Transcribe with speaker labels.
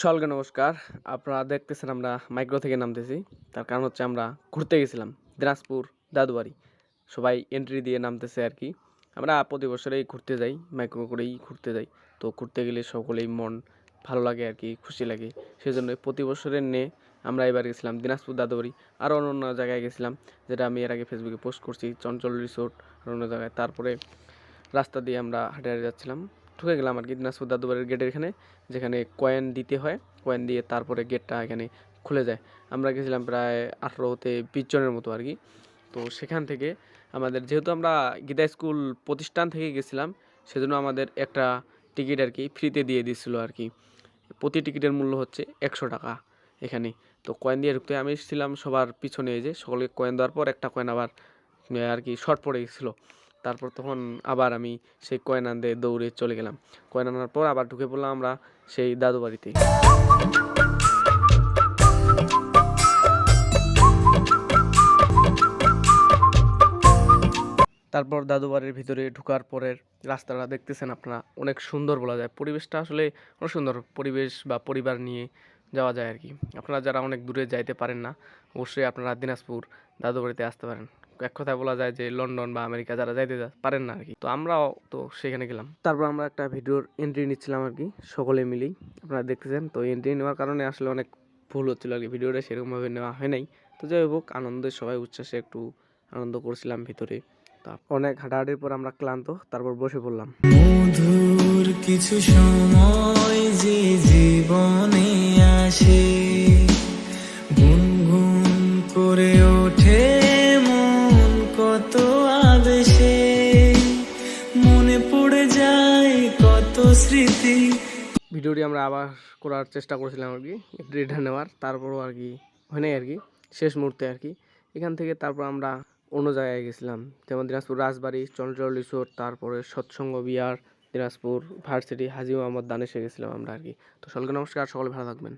Speaker 1: সকলকে নমস্কার। আপনারা দেখতেছেন আমরা মাইক্রো থেকে নামতেছি। তার কারণ হচ্ছে আমরা ঘুরতে গেছিলাম দিনাজপুর দাদুবাড়ি। সবাই এন্ট্রি দিয়ে নামতেছে আর কি। আমরা প্রতি বছরেই ঘুরতে যাই, মাইক্রো করেই ঘুরতে যাই। তো ঘুরতে গেলে সকলেই মন ভালো লাগে আর কি, খুশি লাগে। সেজন্য প্রতি বছরের ন্যায় আমরা এবার গেছিলাম দিনাজপুর দাদুবাড়ি। আরও অন্য জায়গায় গেছিলাম, যেটা আমি এর আগে ফেসবুকে পোস্ট করছি, চঞ্চল রিসোর্ট আর অন্য জায়গায়। তারপরে রাস্তা দিয়ে আমরা হাঁটে হাঁটে যাচ্ছিলাম, ঢুকে গেলাম আর কি দিনাজপুর দাদুবাড়ির গেটের এখানে, যেখানে কয়েন দিতে হয়। কয়েন দিয়ে তারপরে গেটটা এখানে খুলে যায়। আমরা গেছিলাম প্রায় 18-20 জনের মতো আর কি। তো সেখান থেকে আমাদের, যেহেতু আমরা গীতা স্কুল প্রতিষ্ঠান থেকে গেছিলাম, সেজন্য আমাদের একটা টিকিট আর কি ফ্রিতে দিয়ে দিচ্ছিলো আর কি। প্রতি টিকিটের মূল্য হচ্ছে 100 টাকা এখানে। তো কয়েন দিয়ে ঢুকতে আমি ছিলাম সবার পিছনে, এই যে সকলকে কয়েন দেওয়ার পর একটা কয়েন আবার আর কি শর্ট পড়ে গেছিলো। তারপর তখন আবার আমি সেই কয়েন আনতে দৌড়ে চলে গেলাম। কয়েন আনার পর আবার ঢুকে পড়লাম আমরা সেই দাদু বাড়িতে। তারপর দাদু বাড়ির ভিতরে ঢোকার পরের রাস্তাটা দেখতেছেন আপনারা, অনেক সুন্দর বলা যায়। পরিবেশটা আসলে অনেক সুন্দর পরিবেশ, বা পরিবার নিয়ে যাওয়া যায় আর কি। আপনারা যারা অনেক দূরে যাইতে পারেন না, অবশ্যই আপনারা দিনাজপুর দাদু বাড়িতে আসতে পারেন। এক কথায় বলা যায় যে লন্ডন বা আমেরিকা যারা যাইতে পারেন না আর কি, তো আমরাও তো সেখানে গেলাম। তারপর আমরা একটা ভিডিওর এন্ট্রি নিচ্ছিলাম আর কি, সকলে মিলেই। আপনারা দেখতেছেন তো এন্ট্রি নেওয়ার কারণে আসলে অনেক ভুল হচ্ছিল আর কি, ভিডিওটা সেরকমভাবে নেওয়া হয় নাই। তো যাই হোক, আনন্দের সবাই উচ্ছ্বাসে একটু আনন্দ করছিলাম ভিতরে। অনেক হাঁটাহাঁটির পর আমরা ক্লান্ত, তারপর বসে পড়লাম।
Speaker 2: মধুর কিছু সময় যে জীবনে আসে, গুনগুন করে ওঠে মন কত আবেশে, মনে পড়ে যায় কত স্মৃতি।
Speaker 1: ভিডিওটি আমরা আবার করার চেষ্টা করেছিলাম আর কি, রেডা নেওয়ার, তারপরও আর কি হয় নাই আর কি, শেষ মুহূর্তে আর কি। এখান থেকে তারপর আমরা অন্য জায়গায় গেছিলাম, যেমন দিনাজপুর রাজবাড়ি, চঞ্চল রিসোর্ট, তারপরে সৎসঙ্গ বিহার, দিনাজপুর ভার্সিটি, হাজী মোহাম্মদ দানেশে গেছিলাম আমরা আর কি। তো সকলকে নমস্কার, সকলে ভালো থাকবেন।